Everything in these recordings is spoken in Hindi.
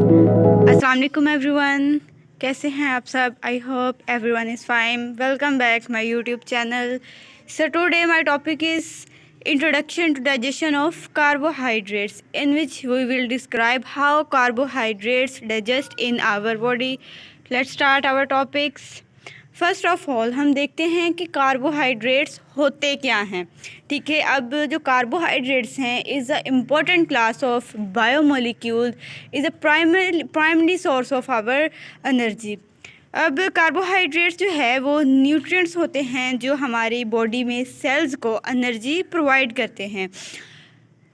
अस्सलाम वालेकुम एवरीवन, कैसे हैं आप सब? I hope everyone is fine. Welcome back my YouTube channel. So today my topic is introduction to digestion of carbohydrates, in which we will describe how carbohydrates digest in our body. Let's start our topics. First of all हम देखते हैं कि कार्बोहाइड्रेट्स होते क्या हैं. ठीक है, अब जो कार्बोहाइड्रेट्स हैं is a important class of biomolecule, is a primary source of our energy. अब कार्बोहाइड्रेट्स जो है वो न्यूट्रिएंट्स होते हैं जो हमारी बॉडी में सेल्स को एनर्जी प्रोवाइड करते हैं.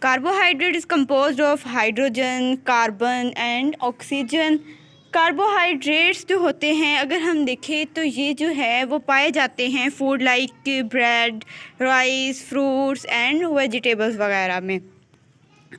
Carbohydrate is composed of hydrogen, carbon and oxygen. Carbohydrates जो होते हैं अगर हम देखें तो ये जो है वो पाए जाते हैं food like bread, rice, fruits and vegetables वगैरह में.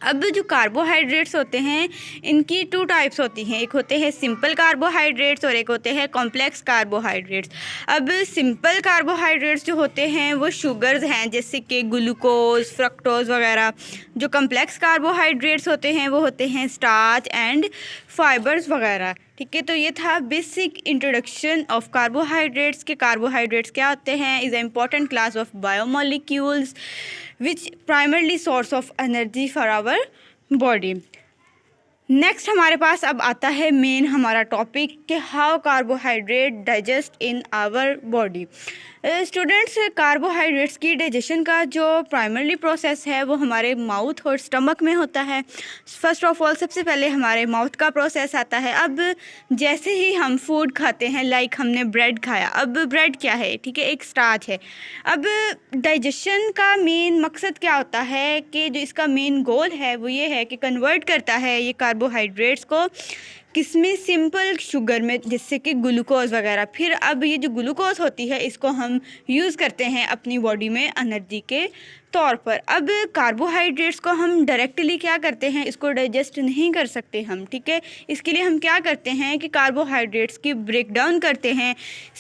अब जो कार्बोहाइड्रेट्स होते हैं इनकी टू टाइप्स होती हैं. एक होते हैं सिंपल कार्बोहाइड्रेट्स और एक होते हैं कॉम्प्लेक्स कार्बोहाइड्रेट्स. अब सिंपल कार्बोहाइड्रेट्स जो होते हैं वो शुगर्स हैं जैसे कि ग्लूकोज, फ्रक्टोज वगैरह. जो कॉम्प्लेक्स कार्बोहाइड्रेट्स होते हैं वो होते हैं स्टार्च एंड फाइबर्स वगैरह. ठीक है, तो ये था बेसिक इंट्रोडक्शन ऑफ कार्बोहाइड्रेट्स के कार्बोहाइड्रेट्स क्या होते हैं. Is a important class of biomolecules which primarily source of energy for our body. Next हमारे पास अब आता है मेन हमारा टॉपिक कि how carbohydrate digest in our body. Students, carbohydrates की डाइजेशन का जो प्राइमरी प्रोसेस है वो हमारे माउथ और स्टमक में होता है. फर्स्ट ऑफ ऑल सबसे पहले हमारे माउथ का प्रोसेस आता है. अब जैसे ही हम फूड खाते हैं, लाइक हमने ब्रेड खाया. अब ब्रेड क्या है? ठीक है, एक स्टार्च है. अब डाइजेशन का मेन मकसद क्या होता है कि जो इसका मेन गोल है वो ये है कि कन्वर्ट करता है ये कार्बोहाइड्रेट्स को किसमें, सिंपल शुगर में, जिससे कि ग्लूकोज वगैरह. फिर अब ये जो ग्लूकोज होती है इसको हम यूज़ करते हैं अपनी बॉडी में एनर्जी के तौर पर. अब कार्बोहाइड्रेट्स को हम डायरेक्टली क्या करते हैं, इसको डाइजेस्ट नहीं कर सकते हम. ठीक है, इसके लिए हम क्या करते हैं कि कार्बोहाइड्रेट्स की ब्रेक डाउन करते हैं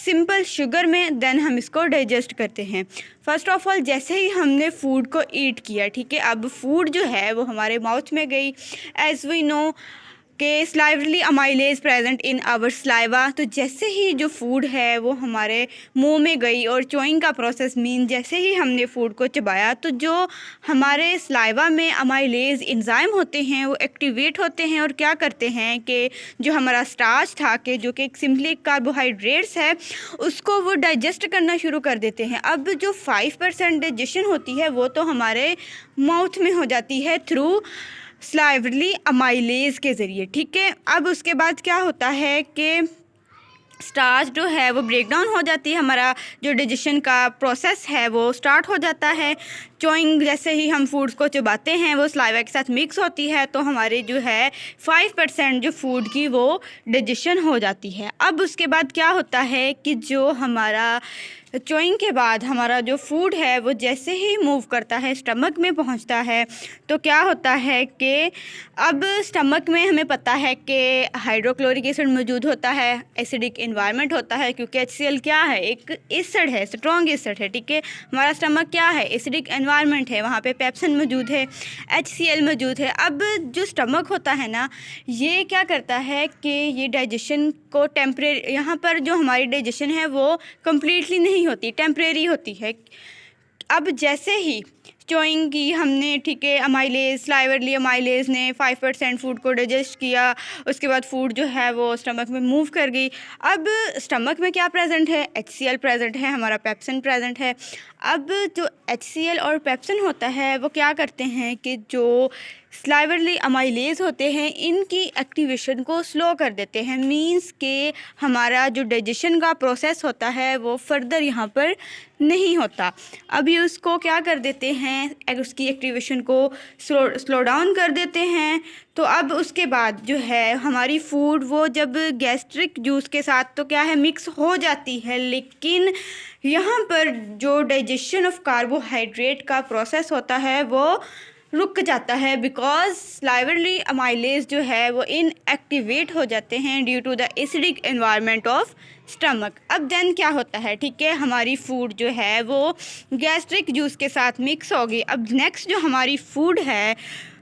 सिंपल शुगर में, देन हम इसको डाइजेस्ट करते हैं. फर्स्ट ऑफ ऑल जैसे ही हमने फूड को ईट किया, ठीक है, अब फूड जो है वो हमारे माउथ में गई. एज वी नो के salivary amylase present in our saliva. तो जैसे ही जो फूड है वो हमारे मुंह में गई और चोइंग का प्रोसेस मीन जैसे ही हमने फूड को चबाया तो जो हमारे स्लाइवा में अमाइलेज एंजाइम होते हैं वो एक्टिवेट होते हैं और क्या करते हैं कि जो हमारा स्टार्च था कि जो कि सिंपली कार्बोहाइड्रेट्स है उसको वो डाइजेस्ट करना शुरू कर देते हैं. अब जो 5% डाइजेशन होती है वो तो हमारे माउथ में हो जाती है थ्रू स्लाइवली अमाइलेज के ज़रिए. ठीक है, अब उसके बाद क्या होता है कि स्टार्च जो है वो ब्रेक डाउन हो जाती है. हमारा जो डाइजेशन का प्रोसेस है वो स्टार्ट हो जाता है. चोइंग जैसे ही हम फूड्स को चबाते हैं वो स्लाइवा के साथ मिक्स होती है तो हमारे जो है 5% जो फूड की वो डाइजेशन हो जाती है. अब उसके बाद क्या होता है कि जो हमारा चोइंग के बाद हमारा जो फूड है वो जैसे ही मूव करता है स्टमक में पहुंचता है तो क्या होता है कि अब स्टमक में हमें पता है कि हाइड्रोक्लोरिक एसिड मौजूद होता है, एसिडिक एनवायरनमेंट होता है क्योंकि HCl क्या है, एक एसिड है, स्ट्रॉन्ग एसिड है. ठीक है, हमारा स्टमक क्या है, एसिडिक एनवायरनमेंट है, वहाँ पे पेप्सिन मौजूद है, HCl मौजूद है. अब जो स्टमक होता है ना ये क्या करता है कि ये डाइजेशन को टेम्परेरी, यहाँ पर जो हमारी डाइजेशन है वो कम्प्लीटली नहीं होती, टेम्परेरी होती है. अब जैसे ही चोइंग की हमने, ठीक है, अमाइलेज, स्लाइवरली अमाइलेज ने 5% फूड को डाइजेस्ट किया, उसके बाद फूड जो है वो स्टमक में मूव कर गई. अब स्टमक में क्या प्रेजेंट है, HCl प्रेजेंट है, हमारा पेप्सिन प्रेजेंट है. अब जो HCl और पेप्सिन होता है वो क्या करते हैं कि जो स्लाइवरली अमाइलेज होते हैं इनकी एक्टिवेशन को स्लो कर देते हैं. मींस के हमारा जो डाइजेशन का प्रोसेस होता है वो फर्दर यहाँ पर नहीं होता. अभी उसको क्या कर देते हैं, उसकी एक्टिवेशन को स्लो डाउन कर देते हैं. तो अब उसके बाद जो है हमारी फूड वो जब गैस्ट्रिक जूस के साथ तो क्या है मिक्स हो जाती है, लेकिन यहाँ पर जो डाइजेशन ऑफ कार्बोहाइड्रेट का प्रोसेस होता है वो रुक जाता है बिकॉज स्लाइवरली अमाइलेज जो है वो इनएक्टिवेट हो जाते हैं due to the acidic environment of stomach. अब देन क्या होता है, ठीक है, हमारी फूड जो है वो गैस्ट्रिक जूस के साथ मिक्स होगी. अब नेक्स्ट जो हमारी फूड है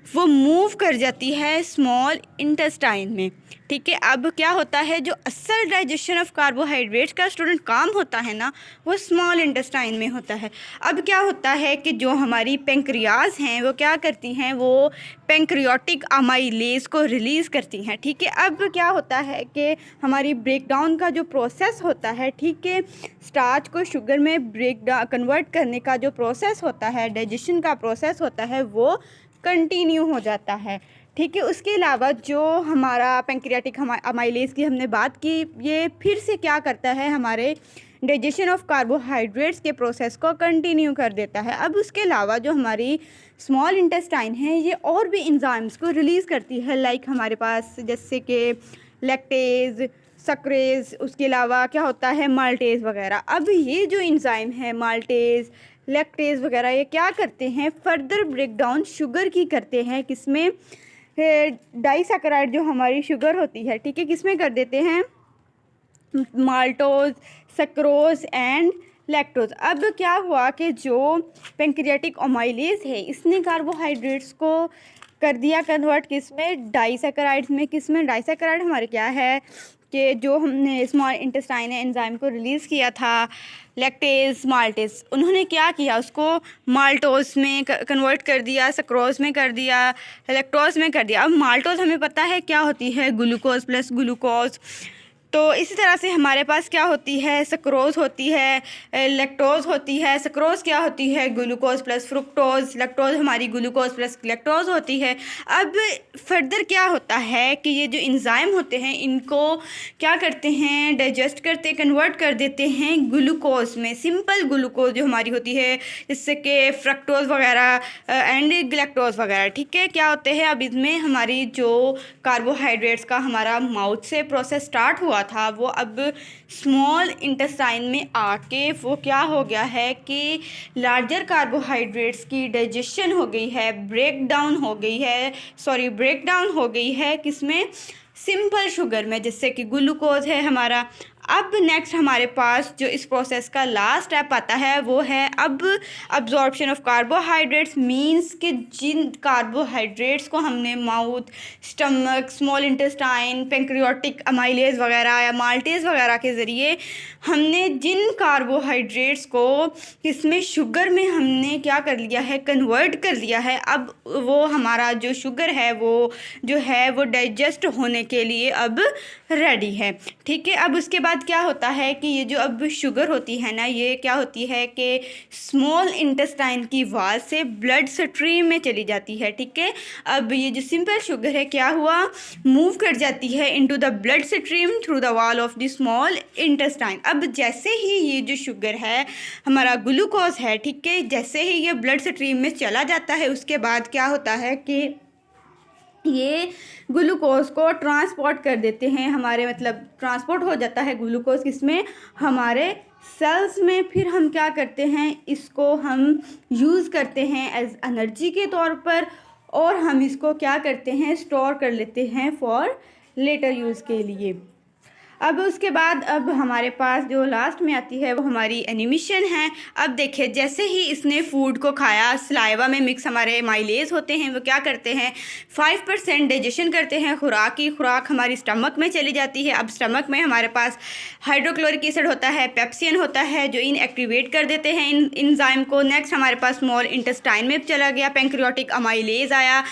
वो मूव कर जाती है स्मॉल इंटेस्टाइन में। ठीक है, अब क्या होता है, जो असल डाइजेशन ऑफ कार्बोहाइड्रेट्स का स्टूडेंट काम होता है ना, वो स्मॉल इंटेस्टाइन में होता है। अब क्या होता है कि जो हमारी पेंक्रियाज हैं वो क्या करती हैं, वो पेंक्रियाटिक अमाइलेज को रिलीज़ करती हैं। ठीक है, अब क्या होता है कि हमारी ब्रेकडाउन का जो प्रोसेस होता है, ठीक है, स्टार्च को शुगर में कन्वर्ट करने का जो प्रोसेस होता है, डाइजेशन का प्रोसेस होता है, वो कंटिन्यू हो जाता है। ठीक है, उसके अलावा जो हमारा पेंक्रियाटिक अमाइलेज की हमने बात की, ये फिर से क्या करता है, हमारे डाइजेशन ऑफ कार्बोहाइड्रेट्स के प्रोसेस को कंटिन्यू कर देता है। अब उसके अलावा जो हमारी स्मॉल इंटेस्टाइन है, ये और भी एंजाइम्स को रिलीज़ करती है, लाइक हमारे पास जैसे कि लैक्टेज, सक्रेज, उसके अलावा क्या होता है, माल्टेज वगैरह। अब ये जो एंजाइम है, माल्टेज, लैक्टेज वगैरह, ये क्या करते हैं, फर्दर ब्रेकडाउन शुगर की करते हैं, किसमें, डाइसैकेराइड जो हमारी शुगर होती है, ठीक है, किसमें कर देते हैं, माल्टोज, सक्रोज एंड लैक्टोज। अब क्या हुआ कि जो पेंक्रियाटिक अमाइलेज है, इसने कार्बोहाइड्रेट्स को कर दिया कन्वर्ट, किसमें, डाइसैकेराइड्स में। किसमें, डाइसैकेराइड हमारे क्या है कि जो हमने स्मॉल इंटेस्टाइन एंजाइम को रिलीज़ किया था, लैक्टेज, माल्टेज, उन्होंने क्या किया, उसको माल्टोज में कन्वर्ट कर दिया, सक्रोज में कर दिया, लैक्टोज में कर दिया। अब माल्टोज हमें पता है क्या होती है, ग्लूकोज प्लस ग्लूकोज। तो इसी तरह से हमारे पास क्या होती है, सक्रोज होती है, लैक्टोज होती है। सक्रोज क्या होती है, ग्लूकोज प्लस फ्रुक्टोज। लैक्टोज हमारी ग्लूकोज प्लस लैक्टोज होती है। अब फर्दर क्या होता है कि ये जो एंजाइम होते हैं, इनको क्या करते हैं, डाइजेस्ट करते, कन्वर्ट कर देते हैं ग्लूकोज में, सिंपल ग्लूकोज जो हमारी होती है, जिससे कि फ्रक्टोज वगैरह एंड ग्लैक्टोज वगैरह। ठीक है, क्या होते हैं, अब इसमें हमारी जो कार्बोहाइड्रेट्स का हमारा माउथ से प्रोसेस स्टार्ट हुआ था, वो अब स्मॉल इंटेस्टाइन में आके वो क्या हो गया है कि लार्जर कार्बोहाइड्रेट्स की डाइजेशन हो गई है, ब्रेकडाउन हो गई है किसमें, सिंपल शुगर में, जिससे कि ग्लूकोज है हमारा। अब नेक्स्ट हमारे पास जो इस प्रोसेस का लास्ट स्टेप आता है, वो है अब अब्जॉर्प्शन ऑफ कार्बोहाइड्रेट्स। मींस कि जिन कार्बोहाइड्रेट्स को हमने mouth, stomach, small intestine, pancreatic amylase वगैरह या माल्टेज वगैरह के ज़रिए हमने जिन कार्बोहाइड्रेट्स को इसमें शुगर में हमने क्या कर लिया है, कन्वर्ट कर लिया है, अब वो हमारा जो शुगर है वो डाइजेस्ट होने के लिए अब रेडी है। ठीक है, अब उसके बाद क्या होता है कि ये जो अब शुगर होती है ना, ये क्या होती है कि स्मॉल इंटेस्टाइन की वाल से ब्लड स्ट्रीम में चली जाती है। ठीक है, अब ये जो सिंपल शुगर है, क्या हुआ, मूव कर जाती है into the blood stream through the wall of the small intestine. अब जैसे ही ये जो शुगर है, हमारा ग्लूकोज है, ठीक है, जैसे ही ये ब्लड स्ट्रीम में चला जाता है, उसके बाद क्या होता है कि ये ग्लूकोज को ट्रांसपोर्ट कर देते हैं, हमारे मतलब ट्रांसपोर्ट हो जाता है ग्लूकोज किसमें, हमारे सेल्स में। फिर हम क्या करते हैं, इसको हम यूज़ करते हैं एज एनर्जी के तौर पर, और हम इसको क्या करते हैं, स्टोर कर लेते हैं फॉर लेटर यूज़ के लिए। अब उसके बाद अब हमारे पास जो लास्ट में आती है वो हमारी एनिमिशन है। अब देखिए, जैसे ही इसने फूड को खाया, सलाइवा में मिक्स हमारे माइलेज होते हैं, वो क्या करते हैं, 5% डाइजेशन करते हैं, खुराक की खुराक हमारी स्टमक में चली जाती है। अब स्टमक में हमारे पास हाइड्रोक्लोरिक एसिड होता है, पेप्सिन होता है, जो इनएक्टिवेट कर देते हैं इन एंजाइम को। नेक्स्ट हमारे पास स्मॉल इंटेस्टाइन में चला गया, पेंक्रियाटिक अमाइलेज आया,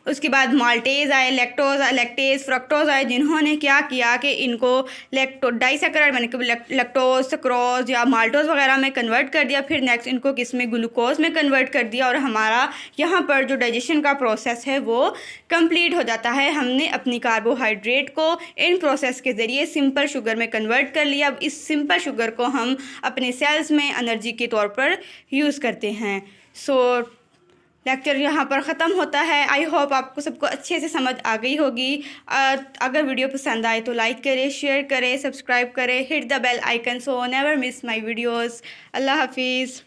उसके बाद माल्टेज आए, लैक्टेज, फ्रक्टोज आए, जिन्होंने क्या किया कि इनको डाइसैकेराइड यानी कि लैक्टोज, सक्रोज या माल्टोज वगैरह में कन्वर्ट कर दिया। फिर नेक्स्ट इनको किस में, ग्लूकोज में कन्वर्ट कर दिया, और हमारा यहाँ पर जो डाइजेशन का प्रोसेस है वो कंप्लीट हो जाता है। हमने अपनी कार्बोहाइड्रेट को इन प्रोसेस के ज़रिए सिंपल शुगर में कन्वर्ट कर लिया। अब इस सिंपल शुगर को हम अपने सेल्स में एनर्जी के तौर पर यूज़ करते हैं। लेक्चर यहाँ पर ख़त्म होता है। आई होप आपको सबको अच्छे से समझ आ गई होगी। अगर वीडियो पसंद आए तो लाइक करें, शेयर करें, सब्सक्राइब करें, hit the bell icon so never miss my videos. अल्लाह हाफिज़।